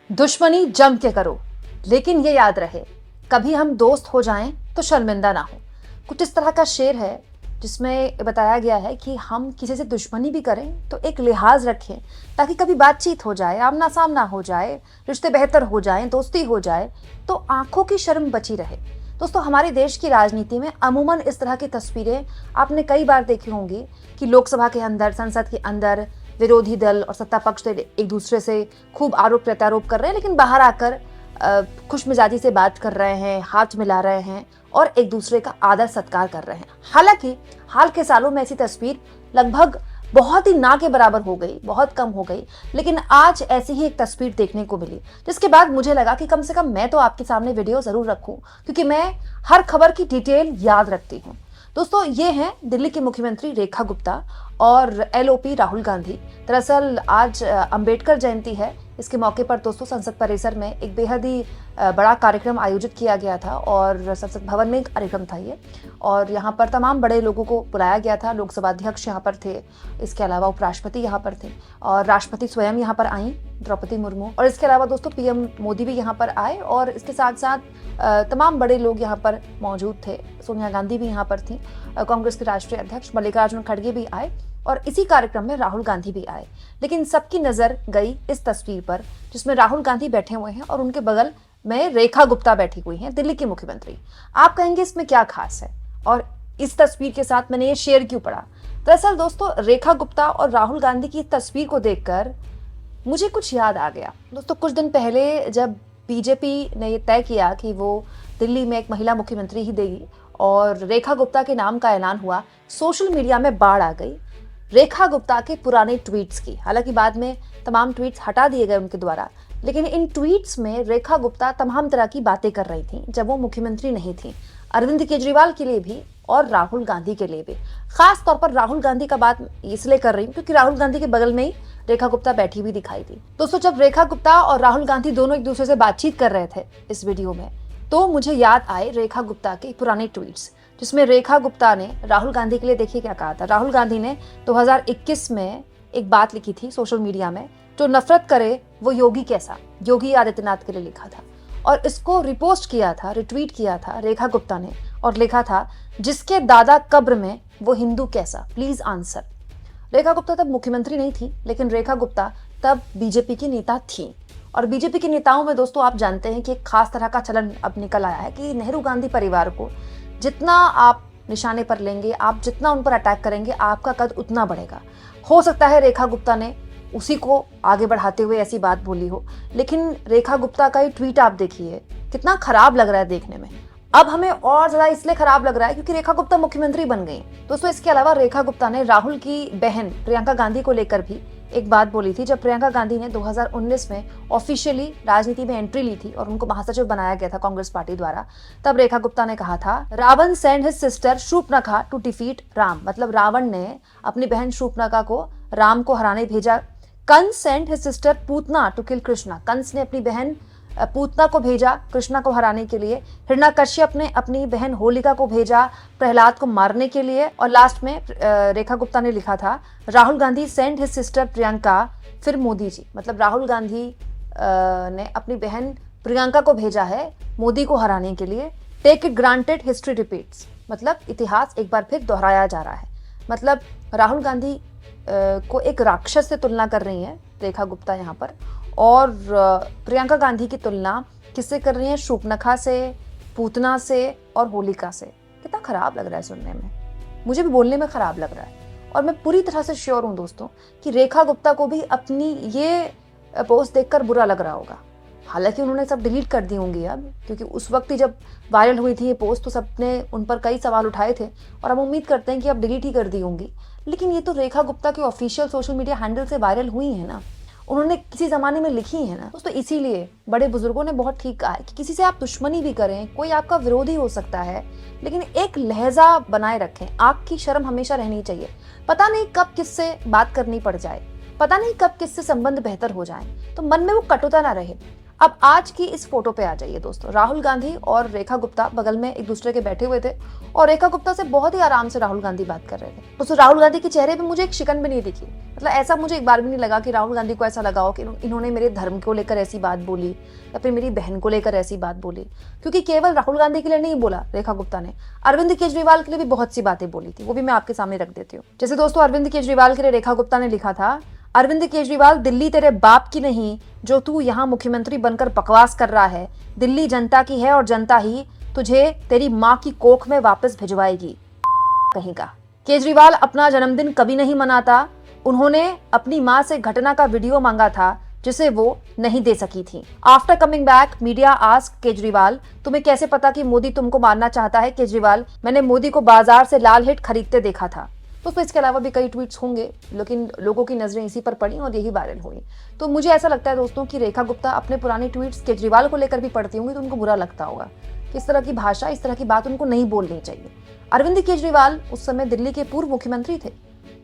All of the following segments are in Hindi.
दुश्मनी जम के करो, लेकिन ये याद रहे कभी हम दोस्त हो जाएं तो शर्मिंदा ना हो। कुछ इस तरह का शेर है जिसमें बताया गया है कि हम किसी से दुश्मनी भी करें तो एक लिहाज रखें, ताकि कभी बातचीत हो जाए, आमना सामना हो जाए, रिश्ते बेहतर हो जाएं, दोस्ती हो जाए, तो आंखों की शर्म बची रहे। दोस्तों, हमारे देश की राजनीति में अमूमन इस तरह की तस्वीरें आपने कई बार देखी होंगी कि लोकसभा के अंदर, संसद के अंदर विरोधी दल और सत्ता पक्ष एक दूसरे से खूब आरोप प्रत्यारोप कर रहे हैं, लेकिन बाहर आकर खुश मिजाजी से बात कर रहे हैं, हाथ मिला रहे हैं और एक दूसरे का आदर सत्कार कर रहे हैं। हालांकि हाल के सालों में ऐसी तस्वीर लगभग बहुत ही ना के बराबर हो गई, बहुत कम हो गई, लेकिन आज ऐसी ही एक तस्वीर देखने को मिली, जिसके बाद मुझे लगा कि कम से कम मैं तो आपके सामने वीडियो जरूर रखूं, क्योंकि मैं हर खबर की डिटेल याद रखती हूं। दोस्तों, ये हैं दिल्ली की मुख्यमंत्री रेखा गुप्ता और एलओपी राहुल गांधी। दरअसल आज अंबेडकर जयंती है। इसके मौके पर दोस्तों संसद परिसर में एक बेहद ही बड़ा कार्यक्रम आयोजित किया गया था और संसद भवन में एक कार्यक्रम था ये, और यहाँ पर तमाम बड़े लोगों को बुलाया गया था। लोकसभा अध्यक्ष यहाँ पर थे, इसके अलावा उपराष्ट्रपति यहाँ पर थे और राष्ट्रपति स्वयं यहाँ पर आई, द्रौपदी मुर्मू, और इसके अलावा दोस्तों पीएम मोदी भी यहाँ पर आए और इसके साथ साथ तमाम बड़े लोग यहाँ पर मौजूद थे। सोनिया गांधी भी यहाँ पर थी, कांग्रेस के राष्ट्रीय अध्यक्ष मल्लिकार्जुन खड़गे भी आए और इसी कार्यक्रम में राहुल गांधी भी आए। लेकिन सबकी नजर गई इस तस्वीर पर जिसमें राहुल गांधी बैठे हुए हैं और उनके बगल में रेखा गुप्ता बैठी हुई हैं, दिल्ली की मुख्यमंत्री। आप कहेंगे इसमें क्या खास है और इस तस्वीर के साथ मैंने ये शेयर क्यों पढ़ा? दरअसल दोस्तों, रेखा गुप्ता और राहुल गांधी की तस्वीर को देखकर मुझे कुछ याद आ गया। दोस्तों, कुछ दिन पहले जब बीजेपी ने ये तय किया कि वो दिल्ली में एक महिला मुख्यमंत्री ही देगी और रेखा गुप्ता के नाम का ऐलान हुआ, सोशल मीडिया में बाढ़ आ गई रेखा गुप्ता के पुराने ट्वीट्स की। हालांकि बाद में तमाम ट्वीट्स हटा दिए गए उनके द्वारा, लेकिन इन ट्वीट्स में रेखा गुप्ता तमाम तरह की बातें कर रही थी जब वो मुख्यमंत्री नहीं थी, अरविंद केजरीवाल के लिए भी और राहुल गांधी के लिए भी। खास तौर पर राहुल गांधी का बात इसलिए कर रही हूँ क्योंकि राहुल गांधी के बगल में ही रेखा गुप्ता बैठी हुई दिखाई दी। दोस्तों, जब रेखा गुप्ता और राहुल गांधी दोनों एक दूसरे से बातचीत कर रहे थे इस वीडियो में, तो मुझे याद आए रेखा गुप्ता के पुराने ट्वीट्स, जिसमें रेखा गुप्ता ने राहुल गांधी के लिए देखिए क्या कहा था। राहुल गांधी ने 2021 में एक बात लिखी थी सोशल मीडिया में, जो नफरत करे वो योगी कैसा, योगी आदित्यनाथ के लिए लिखा था, और इसको रिपोस्ट किया था, रिट्वीट किया था रेखा गुप्ता ने और लिखा था, जिसके दादा कब्र में वो हिंदू कैसा, प्लीज आंसर। रेखा गुप्ता तब मुख्यमंत्री नहीं थी, लेकिन रेखा गुप्ता तब बीजेपी की नेता थी। और बीजेपी के नेताओं में दोस्तों आप जानते हैं कि एक खास तरह का चलन अब निकल आया है कि नेहरू गांधी परिवार को जितना आप निशाने पर लेंगे, आप जितना उन पर अटैक करेंगे, आपका कद उतना बढ़ेगा। हो सकता है रेखा गुप्ता ने उसी को आगे बढ़ाते हुए ऐसी बात बोली हो, लेकिन रेखा गुप्ता का ये ट्वीट आप देखिए कितना खराब लग रहा है देखने में। अब हमें और ज्यादा इसलिए खराब लग रहा है क्योंकि रेखा गुप्ता मुख्यमंत्री बन गई। दोस्तों, इसके अलावा रेखा गुप्ता ने राहुल की बहन प्रियंका गांधी को लेकर भी एक बात बोली थी। जब प्रियंका गांधी ने 2019 में ऑफिशियली राजनीति में एंट्री ली थी और उनको महासचिव बनाया गया था कांग्रेस पार्टी द्वारा, तब रेखा गुप्ता ने कहा था, Ravan send his sister Shurpanakha to defeat Ram, मतलब रावण ने अपनी बहन शूर्पणखा को राम को हराने भेजा। Kans send his sister Putana to kill Krishna, Kans ने अपनी बहन पूतना को भेजा कृष्णा को हराने के लिए। हिरण्यकश्यप ने अपनी बहन होलिका को भेजा प्रहलाद को मारने के लिए। और लास्ट में रेखा गुप्ता ने लिखा था, Rahul Gandhi send his sister Priyanka, फिर मोदी जी, मतलब राहुल गांधी ने अपनी बहन प्रियंका को भेजा है मोदी को हराने के लिए। Take it granted history repeats, मतलब इतिहास एक बार फिर दोहराया जा रहा है। मतलब राहुल गांधी को एक राक्षस से तुलना कर रही हैं रेखा गुप्ता यहाँ पर, और प्रियंका गांधी की तुलना किससे कर रही हैं? शूर्पणखा से, पूतना से और होलिका से। कितना खराब लग रहा है सुनने में, मुझे भी बोलने में खराब लग रहा है। और मैं पूरी तरह से श्योर हूँ दोस्तों कि रेखा गुप्ता को भी अपनी ये पोस्ट देखकर बुरा लग रहा होगा। हालांकि उन्होंने सब डिलीट कर दी होंगी अब, क्योंकि उस वक्त ही जब वायरल हुई थी ये पोस्ट तो सबने उन पर कई सवाल उठाए थे और हम उम्मीद करते हैं कि अब डिलीट ही कर दी होंगी। लेकिन ये तो रेखा गुप्ता के ऑफिशियल सोशल मीडिया हैंडल से वायरल हुई है ना, उन्होंने किसी जमाने में लिखी है ना दोस्तों। इसीलिए बड़े बुजुर्गों ने बहुत ठीक कहा है कि किसी से आप दुश्मनी भी करें, कोई आपका विरोधी हो सकता है, लेकिन एक लहजा बनाए रखें। आंख की शर्म हमेशा रहनी चाहिए। पता नहीं कब किससे बात करनी पड़ जाए, पता नहीं कब किससे संबंध बेहतर हो जाए, तो मन में वो कटुता ना रहे। अब आज की इस फोटो पे आ जाइए दोस्तों। राहुल गांधी और रेखा गुप्ता बगल में एक दूसरे के बैठे हुए थे और रेखा गुप्ता से बहुत ही आराम से राहुल गांधी बात कर रहे थे। दोस्तों राहुल गांधी के चेहरे पे मुझे एक शिकन भी नहीं दिखी। मतलब ऐसा मुझे एक बार भी नहीं लगा कि राहुल गांधी को ऐसा लगा हो कि इन्होंने मेरे धर्म को लेकर ऐसी बात बोली या फिर मेरी बहन को लेकर ऐसी बात बोली, क्योंकि केवल राहुल गांधी के लिए नहीं बोला रेखा गुप्ता ने, अरविंद केजरीवाल के लिए भी बहुत सी बातें बोली थी। वो भी मैं आपके सामने रख देती हूँ। जैसे दोस्तों अरविंद केजरीवाल के लिए रेखा गुप्ता ने लिखा था, अरविंद केजरीवाल दिल्ली तेरे बाप की नहीं जो तू यहाँ मुख्यमंत्री बनकर बकवास कर रहा है। दिल्ली जनता की है और जनता ही तुझे तेरी माँ की कोख में वापस भिजवाएगी कहीं का। केजरीवाल अपना जन्मदिन कभी नहीं मनाता। उन्होंने अपनी माँ से घटना का वीडियो मांगा था जिसे वो नहीं दे सकी थी। After coming back media ask Kejriwal, तुम्हें कैसे पता कि मोदी तुमको मारना चाहता है? केजरीवाल, मैंने मोदी को बाजार से लाल हिट खरीदते देखा था। दोस्तों इसके अलावा भी कई ट्वीट्स होंगे, लेकिन लोगों की नजरें इसी पर पड़ी और यही वायरल हुई। तो मुझे ऐसा लगता है दोस्तों कि रेखा गुप्ता अपने पुराने ट्वीट्स केजरीवाल को लेकर भी पढ़ती होंगी तो उनको बुरा लगता होगा कि इस तरह की भाषा, इस तरह की बात उनको नहीं बोलनी चाहिए। अरविंद केजरीवाल उस समय दिल्ली के पूर्व मुख्यमंत्री थे,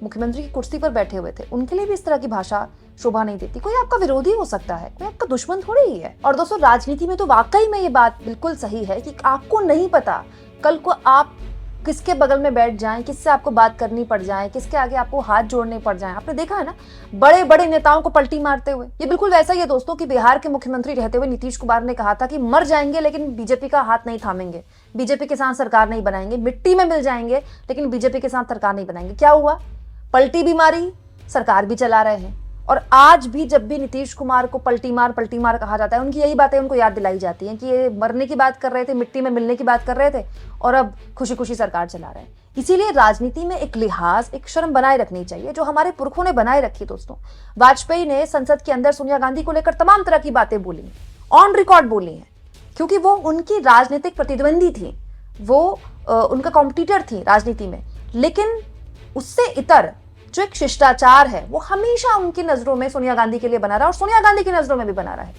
मुख्यमंत्री की कुर्सी पर बैठे हुए थे। उनके लिए भी इस तरह की भाषा शोभा नहीं देती। कोई आपका विरोधी हो सकता है, कोई आपका दुश्मन थोड़ी ही है। और दोस्तों राजनीति में तो वाकई में ये बात बिल्कुल सही है कि आपको नहीं पता कल को आप किसके बगल में बैठ जाएं, किससे आपको बात करनी पड़ जाए, किसके आगे आपको हाथ जोड़ने पड़ जाएं। आपने देखा है ना बड़े बड़े नेताओं को पलटी मारते हुए। ये बिल्कुल वैसा ही है दोस्तों कि बिहार के मुख्यमंत्री रहते हुए नीतीश कुमार ने कहा था कि मर जाएंगे लेकिन बीजेपी का हाथ नहीं थामेंगे, बीजेपी के साथ सरकार नहीं बनाएंगे, मिट्टी में मिल जाएंगे लेकिन बीजेपी के साथ सरकार नहीं बनाएंगे। क्या हुआ? पलटी भी मारी, सरकार भी चला रहे हैं। और आज भी जब भी नीतीश कुमार को पलटी मार कहा जाता है, उनकी यही बातें उनको याद दिलाई जाती हैं कि ये मरने की बात कर रहे थे, मिट्टी में मिलने की बात कर रहे थे और अब खुशी खुशी सरकार चला रहे हैं। इसीलिए राजनीति में एक लिहाज, एक शर्म बनाए रखनी चाहिए जो हमारे पुरखों ने बनाए रखी। दोस्तों वाजपेयी ने संसद के अंदर सोनिया गांधी को लेकर तमाम तरह की बातें बोली, ऑन रिकॉर्ड बोली हैं, क्योंकि वो उनकी राजनीतिक प्रतिद्वंदी थी, वो उनका कॉम्पिटिटर थी राजनीति में। लेकिन उससे इतर जो एक शिष्टाचार है वो हमेशा उनकी नजरों में सोनिया गांधी के लिए बना रहा और सोनिया गांधी की नजरों में भी बना रहा है।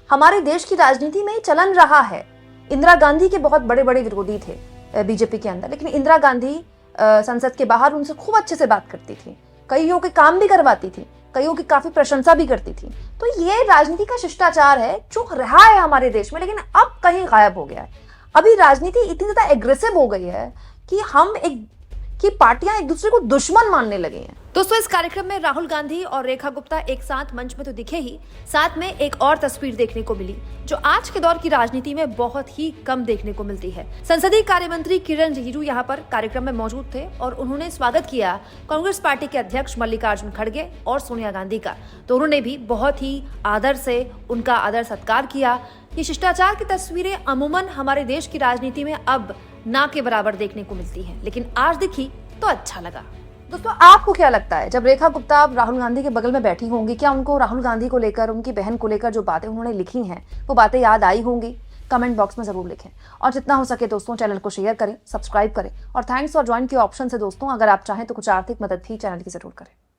हमारे देश की राजनीति में चलन रहा है। इंदिरा गांधी के बहुत बड़े बड़े विरोधी थे बीजेपी के अंदर, लेकिन इंदिरा गांधी संसद के बाहर उनसे खूब अच्छे से बात करती थी, कईयों के काम भी करवाती थी, कईयों की काफी प्रशंसा भी करती थी। तो ये राजनीति का शिष्टाचार है जो रहा है हमारे देश में, लेकिन अब कहीं गायब हो गया है। अभी राजनीति इतनी ज्यादा एग्रेसिव हो गई है कि पार्टियां एक दूसरे को दुश्मन मानने लगी हैं। दोस्तों इस कार्यक्रम में राहुल गांधी और रेखा गुप्ता एक साथ मंच में तो दिखे ही, साथ में एक और तस्वीर देखने को मिली जो आज के दौर की राजनीति में बहुत ही कम देखने को मिलती है। संसदीय कार्य मंत्री किरण रिजिजू यहाँ पर कार्यक्रम में मौजूद थे और उन्होंने स्वागत किया कांग्रेस पार्टी के अध्यक्ष मल्लिकार्जुन खड़गे और सोनिया गांधी का। तो उन्होंने भी बहुत ही आदर से उनका आदर सत्कार किया। ये शिष्टाचार की तस्वीरें अमूमन हमारे देश की राजनीति में अब ना के बराबर देखने को मिलती है, लेकिन आज दिखी तो अच्छा लगा। दोस्तों आपको क्या लगता है, जब रेखा गुप्ता राहुल गांधी के बगल में बैठी होंगी, क्या उनको राहुल गांधी को लेकर, उनकी बहन को लेकर जो बातें उन्होंने लिखी हैं वो बातें याद आई होंगी? कमेंट बॉक्स में जरूर लिखें और जितना हो सके दोस्तों चैनल को शेयर करें, सब्सक्राइब करें और थैंक्स फॉर ज्वाइन के ऑप्शन से दोस्तों अगर आप चाहें तो कुछ आर्थिक मदद भी चैनल की जरूर करें।